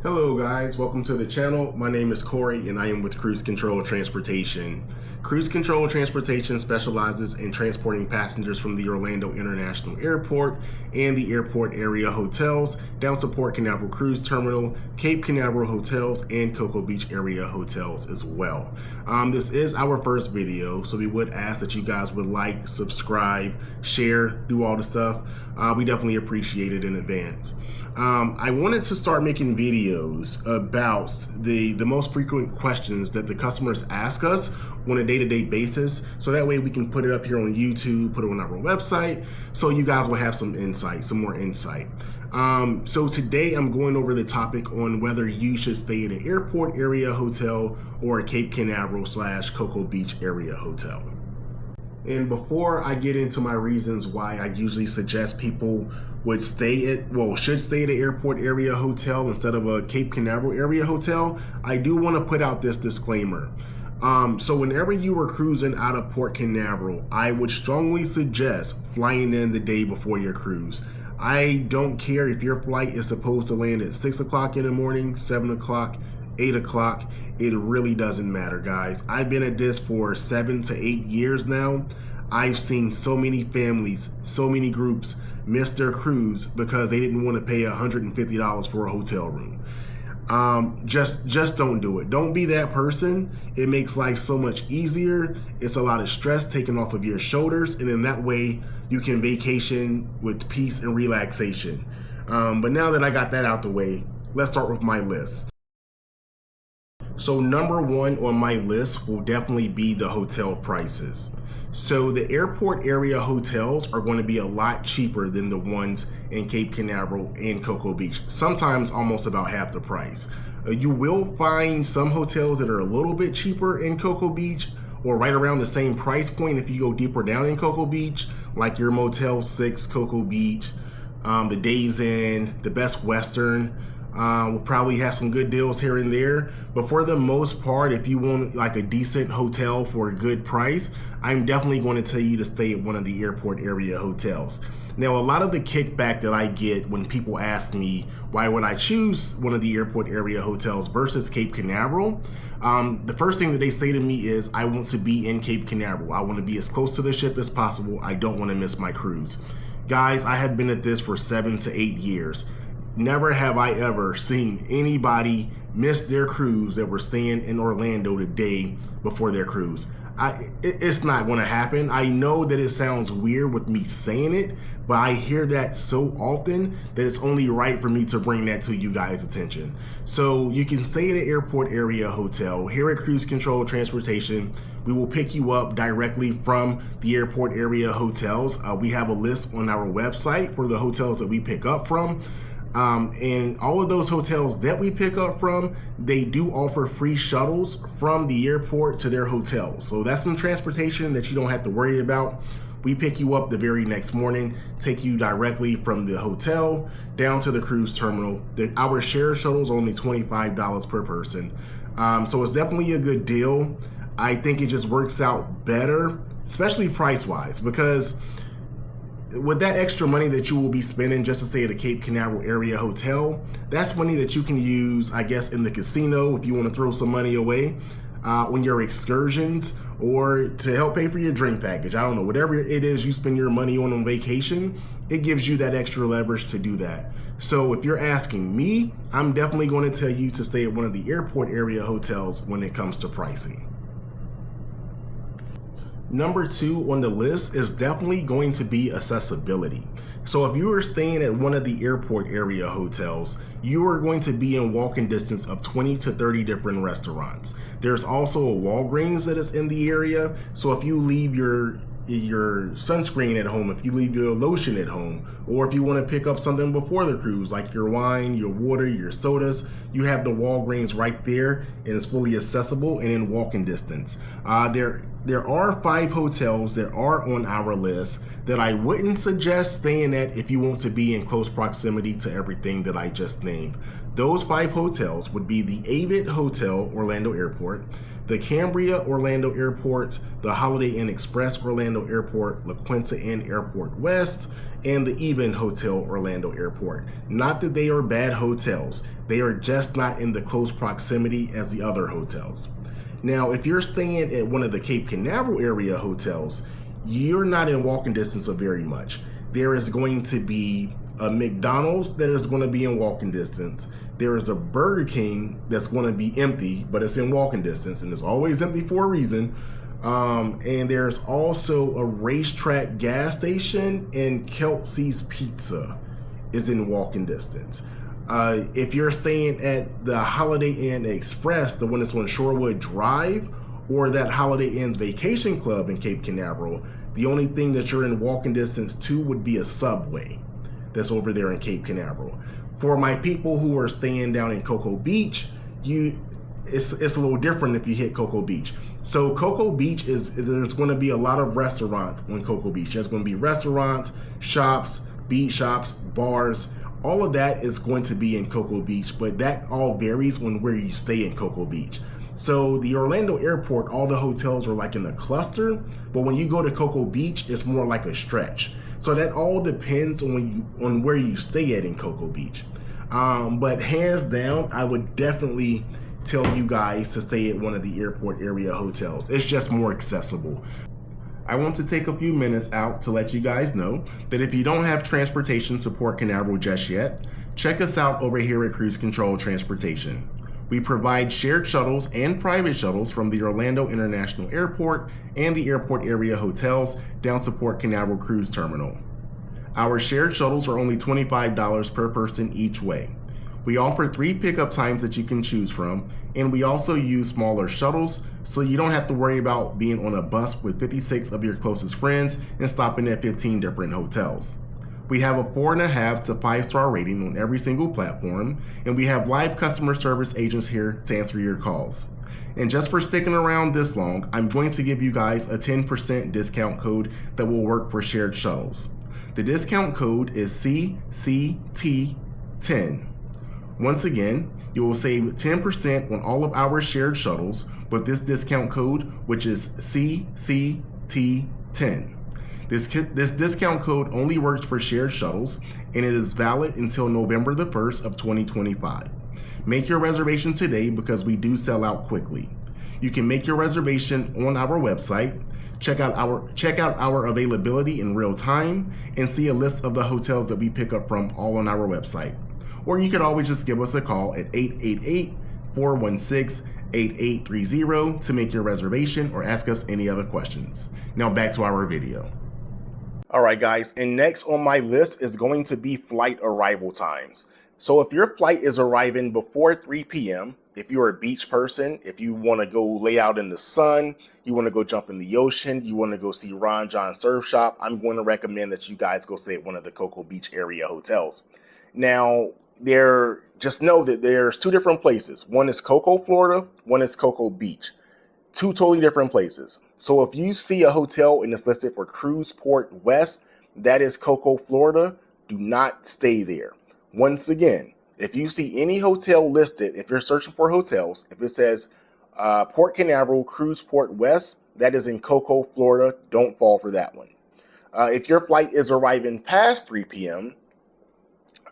Hello guys, welcome to the channel. My name is Corey and I am with Cruise Control Transportation. Cruise Control Transportation specializes in transporting passengers from the Orlando International Airport and the airport area hotels down to Port Canaveral Cruise Terminal, Cape Canaveral hotels, and Cocoa Beach area hotels as well. This is our first video, so we would ask that you guys would like, subscribe, share, do all the stuff. We definitely appreciate it in advance. I wanted to start making videos about the most frequent questions that the customers ask us on a day-to-day basis, so that way we can put it up here on YouTube, put it on our website, so you guys will have some insight, some more insight. So today I'm going over the topic on whether you should stay at an airport area hotel or a Cape Canaveral / Cocoa Beach area hotel. And before I get into my reasons why I usually suggest people should stay at an airport area hotel instead of a Cape Canaveral area hotel, I do want to put out this disclaimer. So whenever you are cruising out of Port Canaveral, I would strongly suggest flying in the day before your cruise. I don't care if your flight is supposed to land at 6 o'clock in the morning, 7 o'clock, 8 o'clock. It really doesn't matter, guys. I've been at this for 7 to 8 years now. I've seen so many families, so many groups miss their cruise because they didn't want to pay $150 for a hotel room. Just don't do it. Don't be that person. It makes life so much easier. It's a lot of stress taken off of your shoulders, and then that way you can vacation with peace and relaxation. But now that I got that out the way, let's start with my list. So number one on my list will definitely be the hotel prices. So the airport area hotels are going to be a lot cheaper than the ones in Cape Canaveral and Cocoa Beach, sometimes almost about half the price. You will find some hotels that are a little bit cheaper in Cocoa Beach or right around the same price point if you go deeper down in Cocoa Beach, like your Motel 6 Cocoa Beach, the Days Inn, the Best Western. We'll probably have some good deals here and there, but for the most part, if you want like a decent hotel for a good price, I'm definitely going to tell you to stay at one of the airport area hotels. Now, a lot of the kickback that I get when people ask me why would I choose one of the airport area hotels versus Cape Canaveral, the first thing that they say to me is, I want to be in Cape Canaveral. I want to be as close to the ship as possible. I don't want to miss my cruise. Guys, I have been at this for 7 to 8 years. Never have I ever seen anybody miss their cruise that were staying in Orlando the day before their cruise. It's not going to happen. I know that it sounds weird with me saying it, but I hear that so often that it's only right for me to bring that to you guys' attention. So you can stay at an airport area hotel. Here at Cruise Control Transportation, we will pick you up directly from the airport area hotels. We have a list on our website for the hotels that we pick up from. And all of those hotels that we pick up from, they do offer free shuttles from the airport to their hotels. So that's some transportation that you don't have to worry about. We pick you up the very next morning, take you directly from the hotel down to the cruise terminal. Our share shuttles are only $25 per person. So it's definitely a good deal. I think it just works out better, especially price-wise, because with that extra money that you will be spending just to stay at a Cape Canaveral area hotel, that's money that you can use, I guess, in the casino if you want to throw some money away on your excursions, or to help pay for your drink package. I don't know, whatever it is you spend your money on vacation, it gives you that extra leverage to do that. So if you're asking me, I'm definitely going to tell you to stay at one of the airport area hotels when it comes to pricing. Number two on the list is definitely going to be accessibility. So if you are staying at one of the airport area hotels, you are going to be in walking distance of 20 to 30 different restaurants. There's also a Walgreens that is in the area. So if you leave your sunscreen at home, if you leave your lotion at home, or if you want to pick up something before the cruise, like your wine, your water, your sodas, you have the Walgreens right there, and it's fully accessible and in walking distance. There are 5 hotels that are on our list that I wouldn't suggest staying at if you want to be in close proximity to everything that I just named. Those 5 hotels would be the Avid Hotel, Orlando Airport, the Cambria Orlando Airport, the Holiday Inn Express Orlando Airport, La Quinta Inn Airport West, and the Even Hotel Orlando Airport. Not that they are bad hotels, they are just not in the close proximity as the other hotels. Now, if you're staying at one of the Cape Canaveral area hotels, you're not in walking distance of very much. There is going to be a McDonald's that is going to be in walking distance. There is a Burger King that's going to be empty, but it's in walking distance, and it's always empty for a reason. And there's also a racetrack gas station, and Kelsey's Pizza is in walking distance. If you're staying at the Holiday Inn Express, the one that's on Shorewood Drive, or that Holiday Inn Vacation Club in Cape Canaveral, the only thing that you're in walking distance to would be a Subway that's over there in Cape Canaveral. For my people who are staying down in Cocoa Beach, it's a little different if you hit Cocoa Beach. So Cocoa Beach there's going to be a lot of restaurants on Cocoa Beach. There's going to be restaurants, shops, beach shops, bars. All of that is going to be in Cocoa Beach, but that all varies on where you stay in Cocoa Beach. So the Orlando airport, all the hotels are like in a cluster, but when you go to Cocoa Beach, it's more like a stretch. So that all depends on where you stay at in Cocoa Beach. But hands down, I would definitely tell you guys to stay at one of the airport area hotels. It's just more accessible. I want to take a few minutes out to let you guys know that if you don't have transportation to Port Canaveral just yet, check us out over here at Cruise Control Transportation. We provide shared shuttles and private shuttles from the Orlando International Airport and the airport area hotels down to Port Canaveral Cruise Terminal. Our shared shuttles are only $25 per person each way. We offer 3 pickup times that you can choose from, and we also use smaller shuttles, so you don't have to worry about being on a bus with 56 of your closest friends and stopping at 15 different hotels. We have a 4.5 to 5-star rating on every single platform, and we have live customer service agents here to answer your calls. And just for sticking around this long, I'm going to give you guys a 10% discount code that will work for shared shuttles. The discount code is CCT10. Once again, you will save 10% on all of our shared shuttles with this discount code, which is CCT10. This discount code only works for shared shuttles, and it is valid until November the 1st of 2025. Make your reservation today because we do sell out quickly. You can make your reservation on our website, check out our availability in real time, and see a list of the hotels that we pick up from all on our website. Or you could always just give us a call at 888-416-8830 to make your reservation or ask us any other questions. Now back to our video. All right, guys, and next on my list is going to be flight arrival times. So if your flight is arriving before 3 p.m., if you're a beach person, if you want to go lay out in the sun, you want to go jump in the ocean, you want to go see Ron John Surf Shop, I'm going to recommend that you guys go stay at one of the Cocoa Beach area hotels. Now, just know that there's 2 different places. One is Cocoa, Florida. One is Cocoa Beach. 2 totally different places. So if you see a hotel and it's listed for Cruise Port West, that is Cocoa, Florida. Do not stay there. Once again, if you see any hotel listed, if you're searching for hotels, if it says Port Canaveral, Cruise Port West, that is in Cocoa, Florida. Don't fall for that one. If your flight is arriving past 3 p.m.,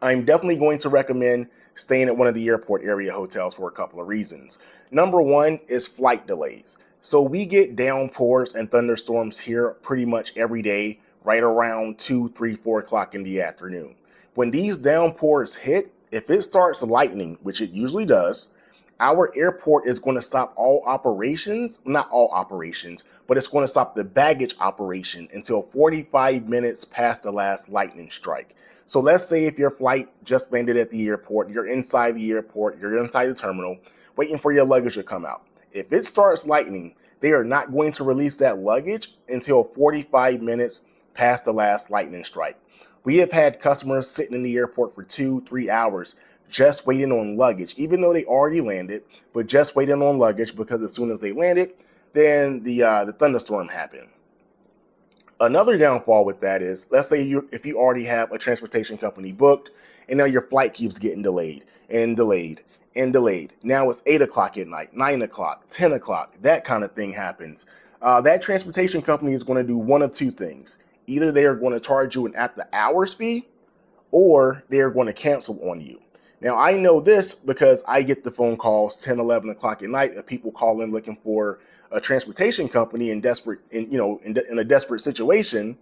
I'm definitely going to recommend staying at one of the airport area hotels for a couple of reasons. Number one is flight delays. So we get downpours and thunderstorms here pretty much every day, right around 2, 3, 4 o'clock in the afternoon. When these downpours hit, if it starts lightning, which it usually does, our airport is going to stop all operations, not all operations, but it's going to stop the baggage operation until 45 minutes past the last lightning strike. So let's say if your flight just landed at the airport, you're inside the airport, you're inside the terminal, waiting for your luggage to come out. If it starts lightning, they are not going to release that luggage until 45 minutes past the last lightning strike. We have had customers sitting in the airport for 2-3 hours just waiting on luggage, even though they already landed, but just waiting on luggage because as soon as they landed, then the thunderstorm happened. Another downfall with that is, let's say if you already have a transportation company booked and now your flight keeps getting delayed and delayed and delayed. Now it's 8 o'clock at night, 9 o'clock, 10 o'clock, that kind of thing happens. That transportation company is going to do one of two things. Either they are going to charge you an at the hours fee, or they're going to cancel on you. Now, I know this because I get the phone calls 10, 11 o'clock at night of people calling looking for a transportation company in a desperate situation.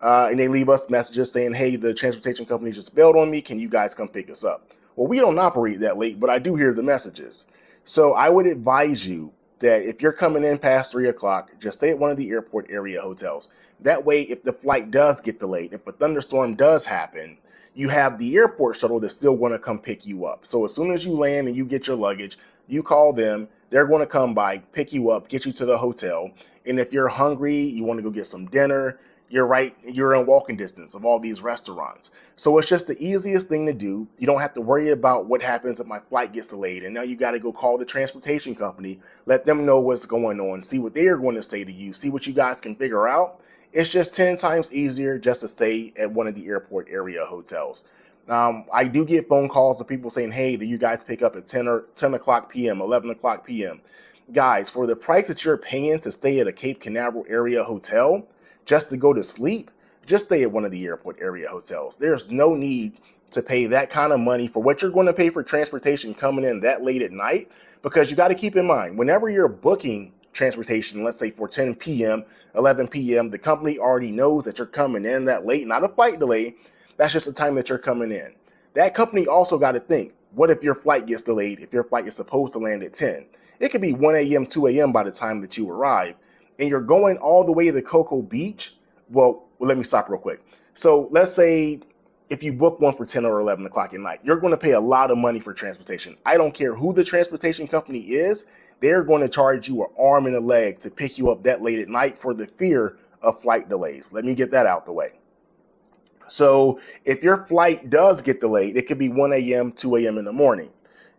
And they leave us messages saying, hey, the transportation company just bailed on me. Can you guys come pick us up? Well, we don't operate that late, but I do hear the messages. So I would advise you that if you're coming in past 3 o'clock, just stay at one of the airport area hotels. That way, if the flight does get delayed, if a thunderstorm does happen, you have the airport shuttle that's still going to come pick you up. So as soon as you land and you get your luggage, you call them. They're going to come by, pick you up, get you to the hotel. And if you're hungry, you want to go get some dinner, you're in walking distance of all these restaurants. So it's just the easiest thing to do. You don't have to worry about what happens if my flight gets delayed. And now you got to go call the transportation company, let them know what's going on, see what they are going to say to you, see what you guys can figure out. It's just 10 times easier just to stay at one of the airport area hotels. I do get phone calls of people saying, hey, do you guys pick up at 10 o'clock p.m., 11 o'clock p.m.? Guys, for the price that you're paying to stay at a Cape Canaveral area hotel, just to go to sleep, just stay at one of the airport area hotels. There's no need to pay that kind of money for what you're going to pay for transportation coming in that late at night, because you got to keep in mind, whenever you're booking transportation, let's say for 10 p.m., 11 p.m., the company already knows that you're coming in that late, not a flight delay. That's just the time that you're coming in. That company also got to think, what if your flight gets delayed, if your flight is supposed to land at 10? It could be 1 a.m., 2 a.m. by the time that you arrive, and you're going all the way to Cocoa Beach. Well, let me stop real quick. So let's say if you book one for 10 or 11 o'clock at night, you're going to pay a lot of money for transportation. I don't care who the transportation company is. They're going to charge you an arm and a leg to pick you up that late at night for the fear of flight delays. Let me get that out the way. So if your flight does get delayed, it could be 1 a.m., 2 a.m. in the morning.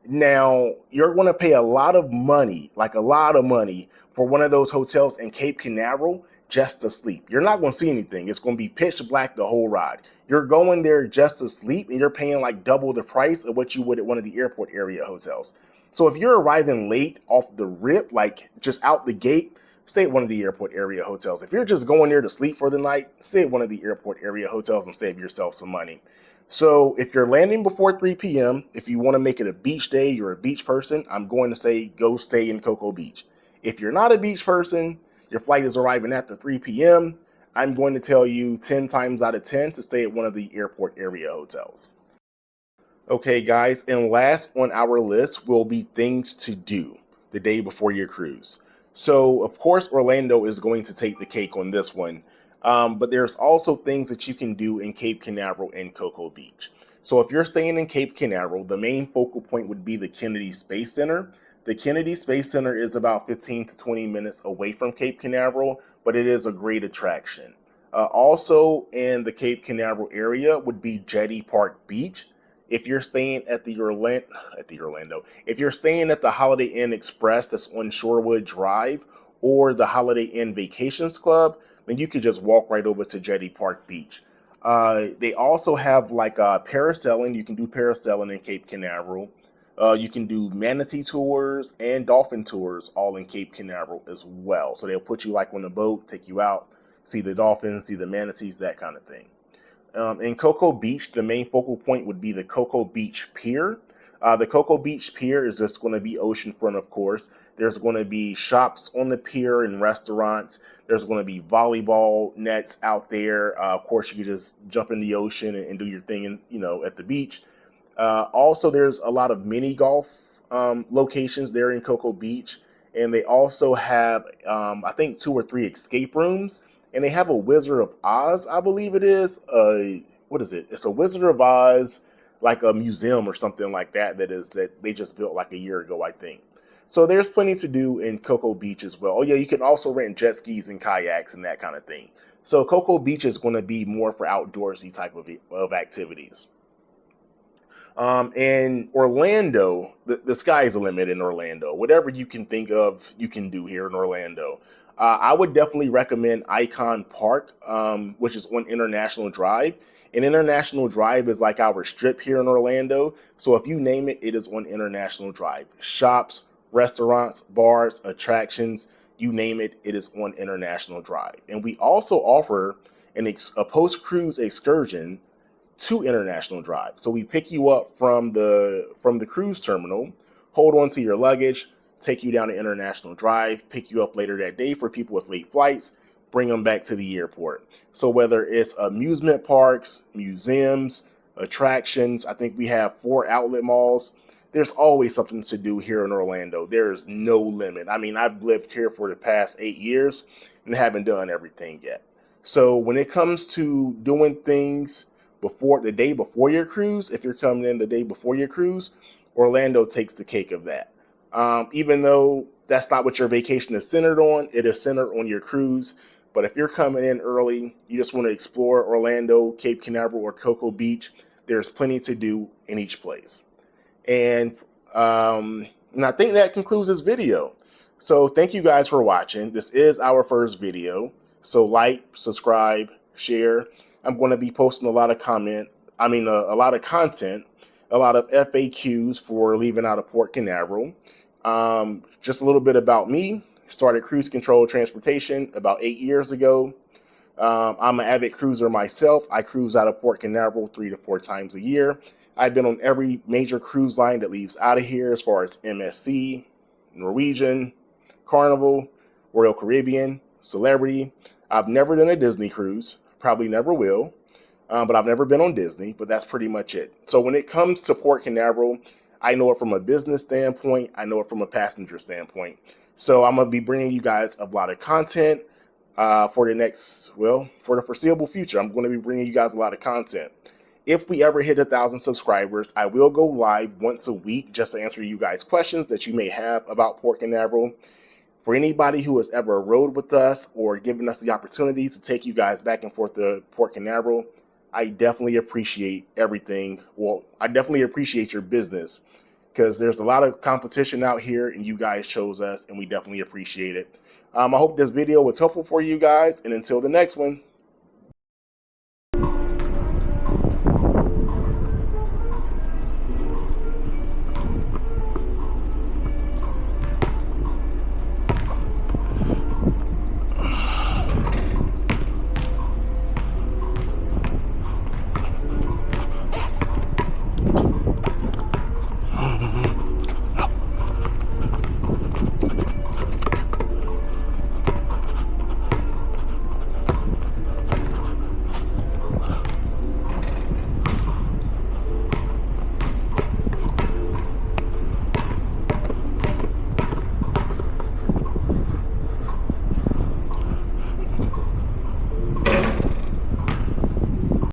Now, you're going to pay a lot of money, like a lot of money, for one of those hotels in Cape Canaveral just to sleep. You're not going to see anything. It's going to be pitch black the whole ride. You're going there just to sleep, and you're paying like double the price of what you would at one of the airport area hotels. So if you're arriving late off the rip, like just out the gate, stay at one of the airport area hotels. If you're just going there to sleep for the night, stay at one of the airport area hotels and save yourself some money. So if you're landing before 3 p.m., if you want to make it a beach day, you're a beach person, I'm going to say go stay in Cocoa Beach. If you're not a beach person, your flight is arriving after 3 p.m., I'm going to tell you 10 times out of 10 to stay at one of the airport area hotels. Okay, guys, and last on our list will be things to do the day before your cruise. So, of course, Orlando is going to take the cake on this one, but there's also things that you can do in Cape Canaveral and Cocoa Beach. So if you're staying in Cape Canaveral, the main focal point would be the Kennedy Space Center. The Kennedy Space Center is about 15 to 20 minutes away from Cape Canaveral, but it is a great attraction. Also in the Cape Canaveral area would be Jetty Park Beach. If you're staying at the Orlando, if you're staying at the Holiday Inn Express that's on Shorewood Drive or the Holiday Inn Vacations Club, then you could just walk right over to Jetty Park Beach. They also have like parasailing. You can do parasailing in Cape Canaveral. You can do manatee tours and dolphin tours all in Cape Canaveral as well. So they'll put you like on a boat, take you out, see the dolphins, see the manatees, that kind of thing. In Cocoa Beach, the main focal point would be the Cocoa Beach Pier. The Cocoa Beach Pier is just going to be oceanfront, of course. There's going to be shops on the pier and restaurants. There's going to be volleyball nets out there. Of course, you can just jump in the ocean and do your thing, at the beach. Also, there's a lot of mini golf locations there in Cocoa Beach, and they also have, I think, 2 or 3 escape rooms. And they have a Wizard of Oz, I believe it is. What is it? It's a Wizard of Oz, like a museum or something like that that they just built like a year ago, I think. So there's plenty to do in Cocoa Beach as well. Oh yeah, you can also rent jet skis and kayaks and that kind of thing. So Cocoa Beach is going to be more for outdoorsy type of activities. In Orlando, the sky's the limit in Orlando. Whatever you can think of, you can do here in Orlando. I would definitely recommend Icon Park, which is on International Drive. And International Drive is like our strip here in Orlando. So if you name it, it is on International Drive. Shops, restaurants, bars, attractions, you name it, it is on International Drive. And we also offer a post-cruise excursion to International Drive. So we pick you up from the cruise terminal, hold on to your luggage, take you down to International Drive, pick you up later that day for people with late flights, bring them back to the airport. So whether it's amusement parks, museums, attractions, I think we have 4 outlet malls. There's always something to do here in Orlando. There's no limit. I mean, I've lived here for the past 8 years and haven't done everything yet. So when it comes to doing things the day before your cruise, if you're coming in the day before your cruise, Orlando takes the cake of that. Even though that's not what your vacation is centered on, it is centered on your cruise. But if you're coming in early, you just want to explore Orlando, Cape Canaveral, or Cocoa Beach, there's plenty to do in each place. And I think that concludes this video. So thank you guys for watching. This is our first video. So like, subscribe, share. I'm going to be posting a lot of content, a lot of FAQs for leaving out of Port Canaveral. Just a little bit about me. Started Cruise Control Transportation about 8 years ago. I'm an avid cruiser myself. I cruise out of Port Canaveral 3 to 4 times a year. I've been on every major cruise line that leaves out of here, as far as MSC, Norwegian, Carnival, Royal Caribbean, Celebrity. I've never done a Disney cruise. Probably never will, but I've never been on Disney, but that's pretty much it. So when it comes to Port Canaveral, I know it from a business standpoint. I know it from a passenger standpoint. So I'm going to be bringing you guys a lot of content for the foreseeable future. I'm going to be bringing you guys a lot of content. If we ever hit 1,000 subscribers, I will go live once a week just to answer you guys questions that you may have about Port Canaveral. For anybody who has ever rode with us or given us the opportunity to take you guys back and forth to Port Canaveral, I definitely appreciate everything. Well, I definitely appreciate your business, because there's a lot of competition out here and you guys chose us, and we definitely appreciate it. I hope this video was helpful for you guys, and until the next one.